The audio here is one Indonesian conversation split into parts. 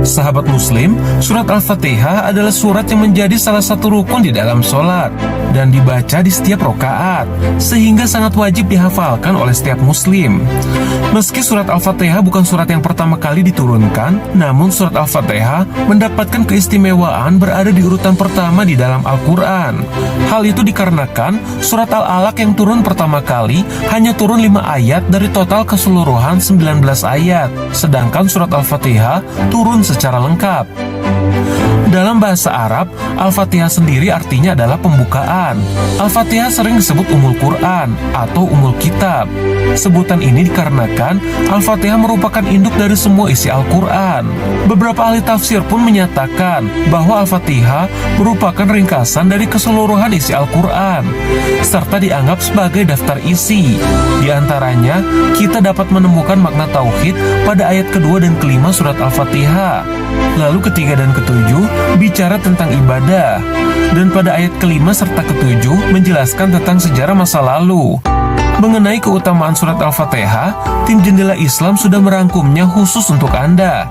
Sahabat muslim, surat Al-Fatihah adalah surat yang menjadi salah satu rukun di dalam sholat dan dibaca di setiap rokaat, sehingga sangat wajib dihafalkan oleh setiap muslim. Meski surat Al-Fatihah bukan surat yang pertama kali diturunkan, namun surat Al-Fatihah mendapatkan keistimewaan berada di urutan pertama di dalam Al-Quran. Hal itu dikarenakan surat Al-Alaq yang turun pertama kali hanya turun 5 ayat dari total keseluruhan 19 ayat, sedangkan surat Al-Fatihah turun secara lengkap. Dalam bahasa Arab, Al-Fatihah sendiri artinya adalah pembukaan. Al-Fatihah sering disebut Ummul Quran atau Ummul Kitab. Sebutan ini dikarenakan Al-Fatihah merupakan induk dari semua isi Al-Quran. Beberapa ahli tafsir pun menyatakan bahwa Al-Fatihah merupakan ringkasan dari keseluruhan isi Al-Quran, serta dianggap sebagai daftar isi. Di antaranya, kita dapat menemukan makna tauhid pada ayat kedua dan kelima surat Al-Fatihah. Lalu ketiga dan ketujuh bicara tentang ibadah, dan pada ayat kelima serta ketujuh menjelaskan tentang sejarah masa lalu. Mengenai keutamaan surat Al-Fatihah, tim Jendela Islam sudah merangkumnya khusus untuk Anda.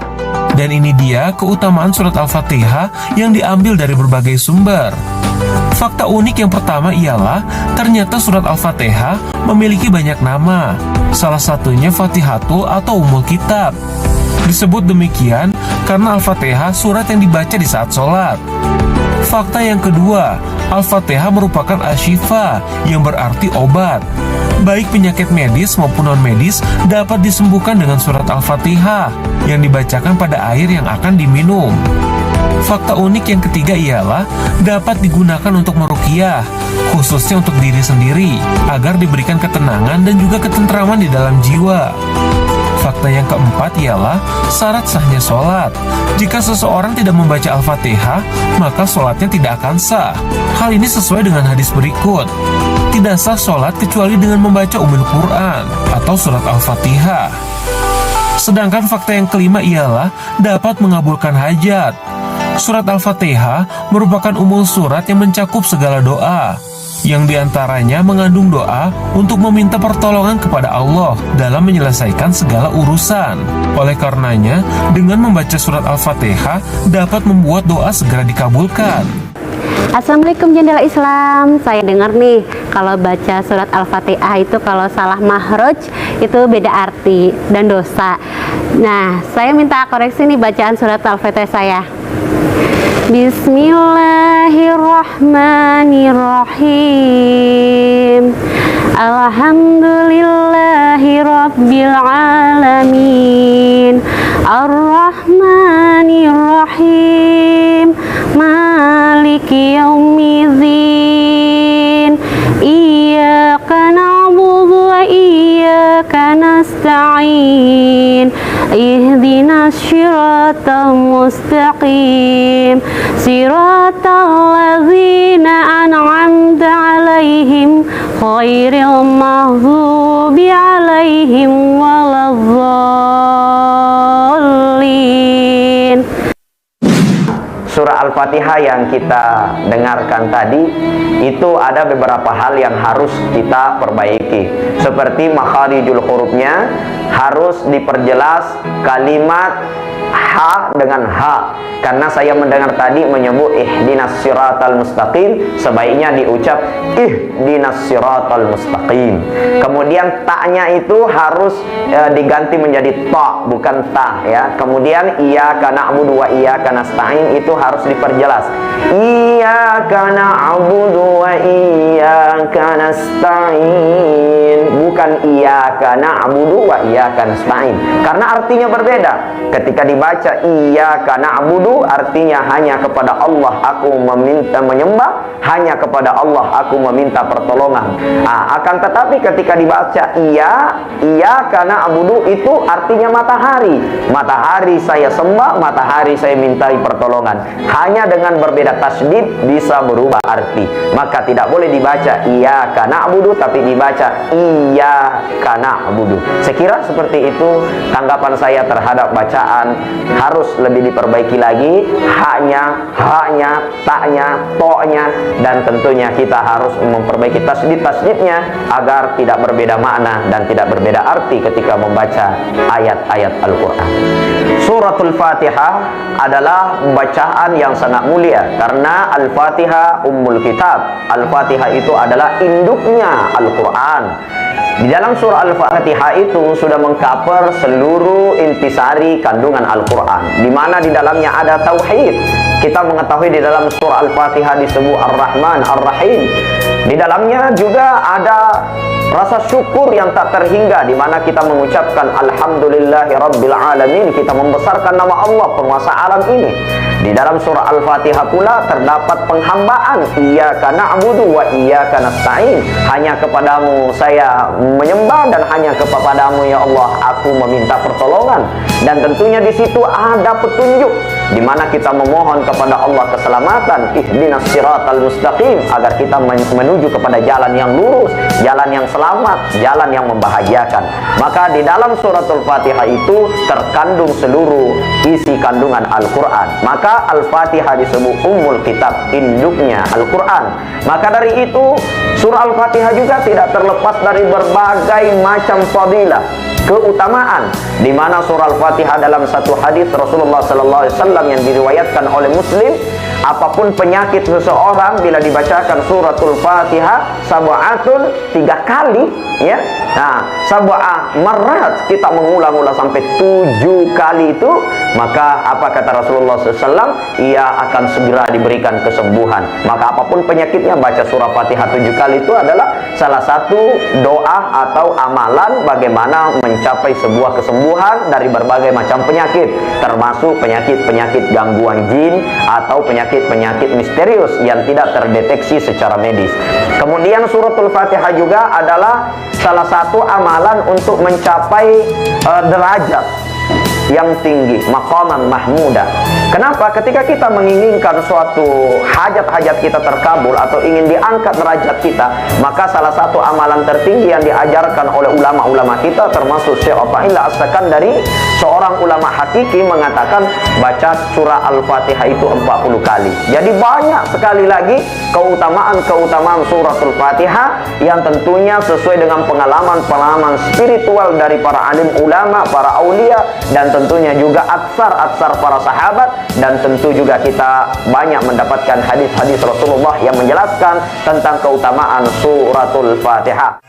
Dan ini dia keutamaan surat Al-Fatihah yang diambil dari berbagai sumber. Fakta unik yang pertama ialah ternyata surat Al-Fatihah memiliki banyak nama. Salah satunya Fatihatul atau Ummul Kitab. Disebut demikian karena Al-Fatihah surat yang dibaca di saat sholat. Fakta yang kedua, Al-Fatihah merupakan asyifa yang berarti obat. Baik penyakit medis maupun non-medis dapat disembuhkan dengan surat Al-Fatihah yang dibacakan pada air yang akan diminum. Fakta unik yang ketiga ialah dapat digunakan untuk meruqyah, khususnya untuk diri sendiri, agar diberikan ketenangan dan juga ketentraman di dalam jiwa. Fakta yang keempat ialah syarat sahnya sholat. Jika seseorang tidak membaca Al-Fatihah, maka sholatnya tidak akan sah. Hal ini sesuai dengan hadis berikut. Tidak sah sholat kecuali dengan membaca Ummul Quran atau surat Al-Fatihah. Sedangkan fakta yang kelima ialah dapat mengabulkan hajat. Surat Al-Fatihah merupakan umul surat yang mencakup segala doa, yang diantaranya mengandung doa untuk meminta pertolongan kepada Allah dalam menyelesaikan segala urusan. Oleh karenanya, dengan membaca surat Al-Fatihah dapat membuat doa segera dikabulkan. Assalamualaikum Jendela Islam. Saya dengar nih, kalau baca surat Al-Fatihah itu kalau salah mahroj itu beda arti dan dosa. Nah, saya minta koreksi nih bacaan surat Al-Fatihah saya. Bismillahirrahmanirrahim. Alhamdulillahi rabbil alamin. Ar-Rahmanirrahim. Maliki yaumiddin. Iyyaka na'budu wa iyyaka nasta'in. Ihdinas siratal mustaqim. Siratal ladzina an'amta 'alaihim ghairil maghdubi 'alaihim waladdallin. Surah Al-Fatihah yang kita dengarkan tadi itu ada beberapa hal yang harus kita perbaiki, seperti makharijul hurufnya harus diperjelas kalimat ha dengan ha, karena saya mendengar tadi menyebut ihdinas siratal mustaqim, sebaiknya diucap ihdinas siratal mustaqim. Kemudian taknya itu harus diganti menjadi ta, bukan ta ya. Kemudian iyyaka na'budu wa iyyaka nasta'in itu harus diperjelas. Iyyaka na'budu wa iyyaka nasta'in, bukan iyyaka na'budu wa iyyaka nasta'in, karena artinya berbeda. Ketika dibaca iyyaka na'budu artinya hanya kepada Allah aku meminta menyembah, hanya kepada Allah aku meminta pertolongan. Akan tetapi ketika dibaca iyyaka na'budu itu artinya matahari. Matahari saya sembah, matahari saya mintai pertolongan. Hanya hanya dengan berbeda tasdid bisa berubah arti. Maka tidak boleh dibaca iyyaka na'budu tapi dibaca iyyaka na'budu. Sekira seperti itu tanggapan saya terhadap bacaan harus lebih diperbaiki lagi, haknya, taknya, toknya, dan tentunya kita harus memperbaiki tasdidnya agar tidak berbeda makna dan tidak berbeda arti ketika membaca ayat-ayat Al-Quran. Suratul Fatihah adalah bacaan yang sangat mulia karena Al-Fatihah ummul kitab. Al-Fatihah itu adalah induknya Al-Quran. Di dalam surah Al-Fatihah itu sudah mengcover seluruh intisari kandungan Al-Quran, di mana di dalamnya ada tauhid. Kita mengetahui di dalam surah Al-Fatihah disebut Ar-Rahman, Ar-Rahim. Di dalamnya juga ada rasa syukur yang tak terhingga, di mana kita mengucapkan Alhamdulillahirabbil alamin, kita membesarkan nama Allah penguasa alam ini. Di dalam surah Al-Fatihah pula terdapat penghambaan, iyyaka na'budu wa iyyaka nasta'in, hanya kepadamu saya menyembah dan hanya kepadamu ya Allah aku meminta pertolongan. Dan tentunya di situ ada petunjuk, di mana kita memohon kepada Allah keselamatan, ihdinas siratal mustaqim, agar kita menuju kepada jalan yang lurus, jalan yang selamat, jalan yang membahagiakan. Maka di dalam suratul Fatihah itu terkandung seluruh isi kandungan Al-Quran. Maka Al-Fatihah disebut ummul kitab, induknya Al-Quran. Maka dari itu surah Al-Fatihah juga tidak terlepas dari berbagai macam fadilah, keutamaan, di mana surah Al-Fatihah dalam satu hadis Rasulullah sallallahu alaihi wasallam yang diriwayatkan oleh Muslim, apapun penyakit seseorang bila dibacakan suratul Fatihah sab'atun 3 kali, ya. Nah, sab'a marat, kita mengulang-ulang sampai 7 kali itu, maka apa kata Rasulullah SAW? Ia akan segera diberikan kesembuhan. Maka apapun penyakitnya, baca surah Fatihah 7 kali itu adalah salah satu doa atau amalan bagaimana mencapai sebuah kesembuhan dari berbagai macam penyakit, termasuk penyakit-penyakit gangguan jin atau penyakit-penyakit misterius yang tidak terdeteksi secara medis. Kemudian suratul Fatihah juga adalah salah satu amalan untuk mencapai derajat yang tinggi, maqaman mahmudah. Kenapa? Ketika kita menginginkan suatu hajat-hajat kita terkabul atau ingin diangkat derajat kita, maka salah satu amalan tertinggi yang diajarkan oleh ulama-ulama kita, termasuk Syekh Athaillah As-Sakandari, seorang ulama hakiki, mengatakan baca surah Al-Fatihah itu 40 kali. Jadi banyak sekali lagi keutamaan-keutamaan suratul Fatihah yang tentunya sesuai dengan pengalaman-pengalaman spiritual dari para alim ulama, para aulia, dan tentunya juga atsar para sahabat. Dan tentu juga kita banyak mendapatkan hadis-hadis Rasulullah yang menjelaskan tentang keutamaan suratul Fatihah.